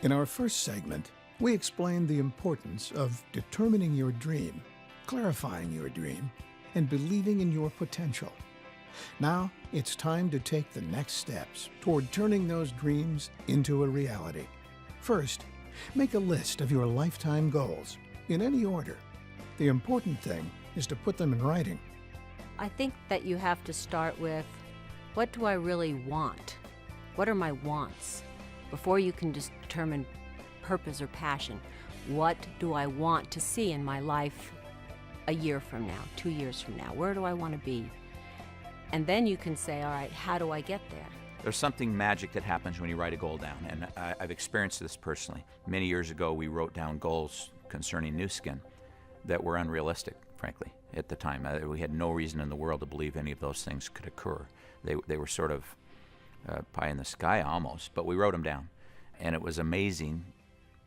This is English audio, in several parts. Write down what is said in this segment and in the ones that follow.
In our first segment, we explained the importance of determining your dream, clarifying your dream, and believing in your potential. Now, it's time to take the next steps toward turning those dreams into a reality. First, make a list of your lifetime goals, in any order. The important thing is to put them in writing. I think that you have to start with, what do I really want? What are my wants? Before you can just determine purpose or passion, what do I want to see in my life a year from now, 2 years from now? Where do I want to be? And then you can say, all right, how do I get there? There's something magic that happens when you write a goal down, and I've experienced this personally. Many years ago, we wrote down goals concerning Nu Skin that were unrealistic, frankly, at the time. We had no reason in the world to believe any of those things could occur. They were sort of pie in the sky almost, but we wrote them down. And it was amazing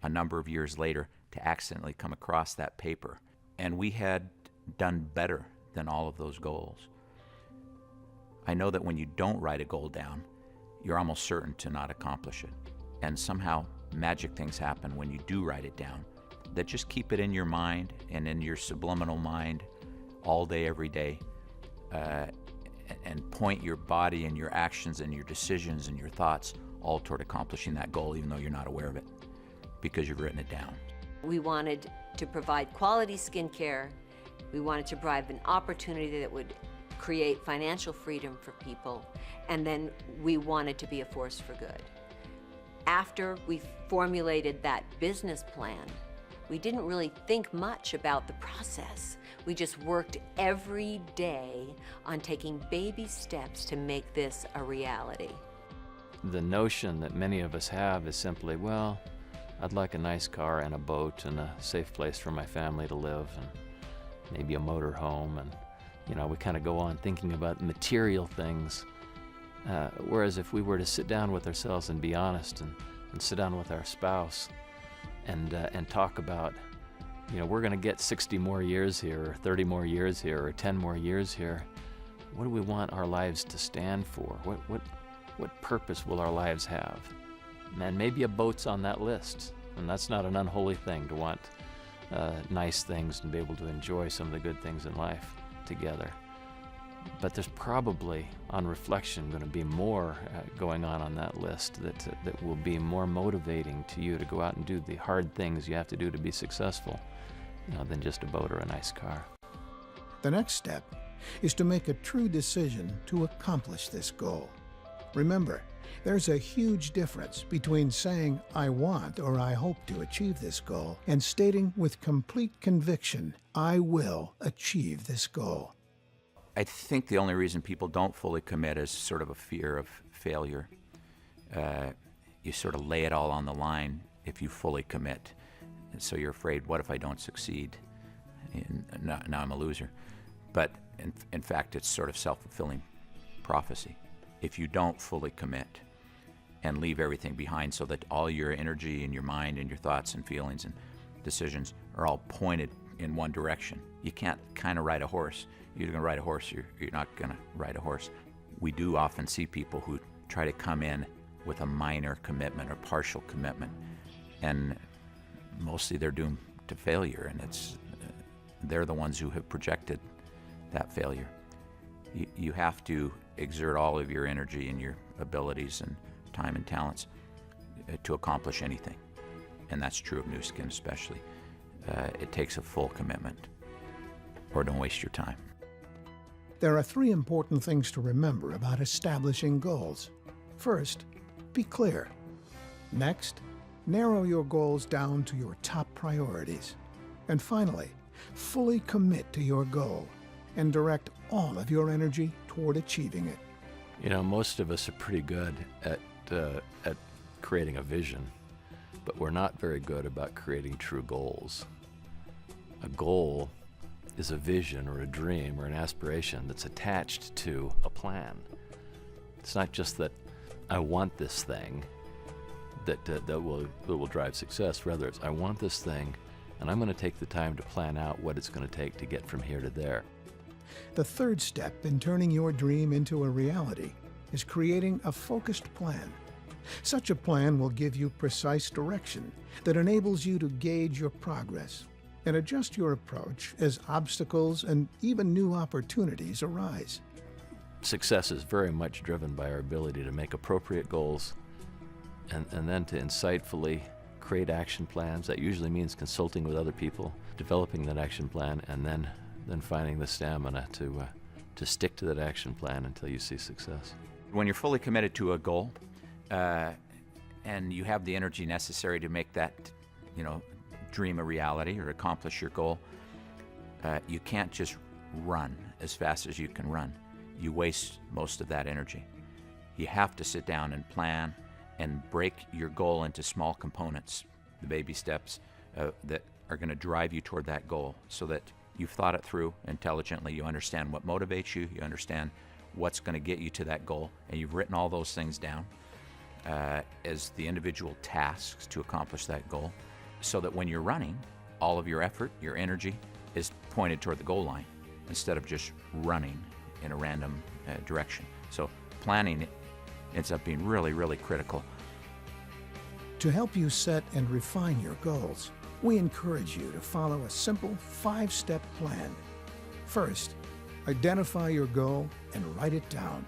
a number of years later to accidentally come across that paper. And we had done better than all of those goals. I know that when you don't write a goal down, you're almost certain to not accomplish it. And somehow magic things happen when you do write it down that just keep it in your mind and in your subliminal mind all day, every day, and point your body and your actions and your decisions and your thoughts all toward accomplishing that goal, even though you're not aware of it, because you've written it down. We wanted to provide quality skincare. We wanted to provide an opportunity that would create financial freedom for people, and then we wanted to be a force for good. After we formulated that business plan, we didn't really think much about the process. We just worked every day on taking baby steps to make this a reality. The notion that many of us have is simply, well, I'd like a nice car and a boat and a safe place for my family to live and maybe a motor home, and we kind of go on thinking about material things. Whereas if we were to sit down with ourselves and be honest and sit down with our spouse and talk about, we're going to get 60 more years here, or 30 more years here, or 10 more years here. What do we want our lives to stand for? What purpose will our lives have? And maybe a boat's on that list, and that's not an unholy thing to want nice things and be able to enjoy some of the good things in life together. But there's probably, on reflection, going to be more going on that list that will be more motivating to you to go out and do the hard things you have to do to be successful, than just a boat or a nice car. The next step is to make a true decision to accomplish this goal. Remember, there's a huge difference between saying, I want or I hope to achieve this goal, and stating with complete conviction, I will achieve this goal. I think the only reason people don't fully commit is sort of a fear of failure. You sort of lay it all on the line if you fully commit. And so you're afraid, what if I don't succeed? And now I'm a loser. But in fact, it's sort of self-fulfilling prophecy. If you don't fully commit and leave everything behind so that all your energy and your mind and your thoughts and feelings and decisions are all pointed in one direction, you can't kind of ride a horse. You're going to ride a horse, you're not going to ride a horse. We do often see people who try to come in with a minor commitment or partial commitment, and mostly they're doomed to failure, and they're the ones who have projected that failure. You have to exert all of your energy and your abilities and time and talents to accomplish anything, and that's true of Nu Skin especially. It takes a full commitment, or don't waste your time. There are 3 important things to remember about establishing goals. First, be clear. Next, narrow your goals down to your top priorities. And finally, fully commit to your goal and direct all of your energy toward achieving it. Most of us are pretty good at creating a vision, but we're not very good about creating true goals. A goal is a vision or a dream or an aspiration that's attached to a plan. It's not just that I want this thing that will drive success. Rather, it's I want this thing, and I'm going to take the time to plan out what it's going to take to get from here to there. The third step in turning your dream into a reality is creating a focused plan. Such a plan will give you precise direction that enables you to gauge your progress and adjust your approach as obstacles and even new opportunities arise. Success is very much driven by our ability to make appropriate goals and then to insightfully create action plans. That usually means consulting with other people, developing that action plan, and then finding the stamina to stick to that action plan until you see success. When you're fully committed to a goal, and you have the energy necessary to make that, dream a reality or accomplish your goal, you can't just run as fast as you can run. You waste most of that energy. You have to sit down and plan and break your goal into small components, the baby steps that are going to drive you toward that goal, so that you've thought it through intelligently. You understand what motivates you. You understand what's going to get you to that goal, and you've written all those things down as the individual tasks to accomplish that goal, so that when you're running, all of your effort, your energy is pointed toward the goal line instead of just running in a random direction. So planning ends up being really, really critical. To help you set and refine your goals, we encourage you to follow a simple 5-step plan. First, identify your goal and write it down.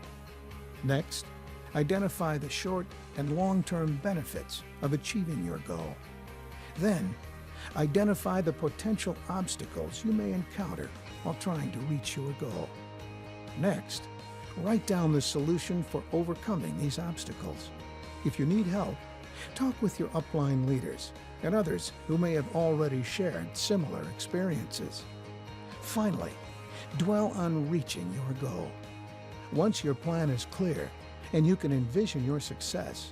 Next, identify the short and long-term benefits of achieving your goal. Then, identify the potential obstacles you may encounter while trying to reach your goal. Next, write down the solution for overcoming these obstacles. If you need help, talk with your upline leaders and others who may have already shared similar experiences. Finally, dwell on reaching your goal. Once your plan is clear and you can envision your success,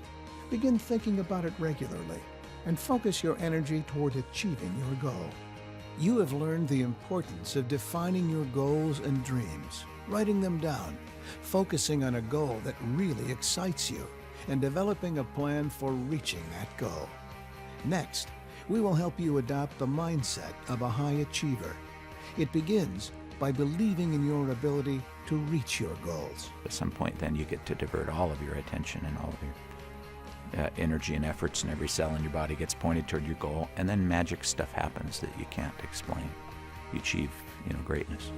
begin thinking about it regularly and focus your energy toward achieving your goal. You have learned the importance of defining your goals and dreams, writing them down, focusing on a goal that really excites you, and developing a plan for reaching that goal. Next, we will help you adopt the mindset of a high achiever. It begins by believing in your ability to reach your goals. At some point then you get to divert all of your attention and all of your energy and efforts, and every cell in your body gets pointed toward your goal, and then magic stuff happens that you can't explain. You achieve, greatness.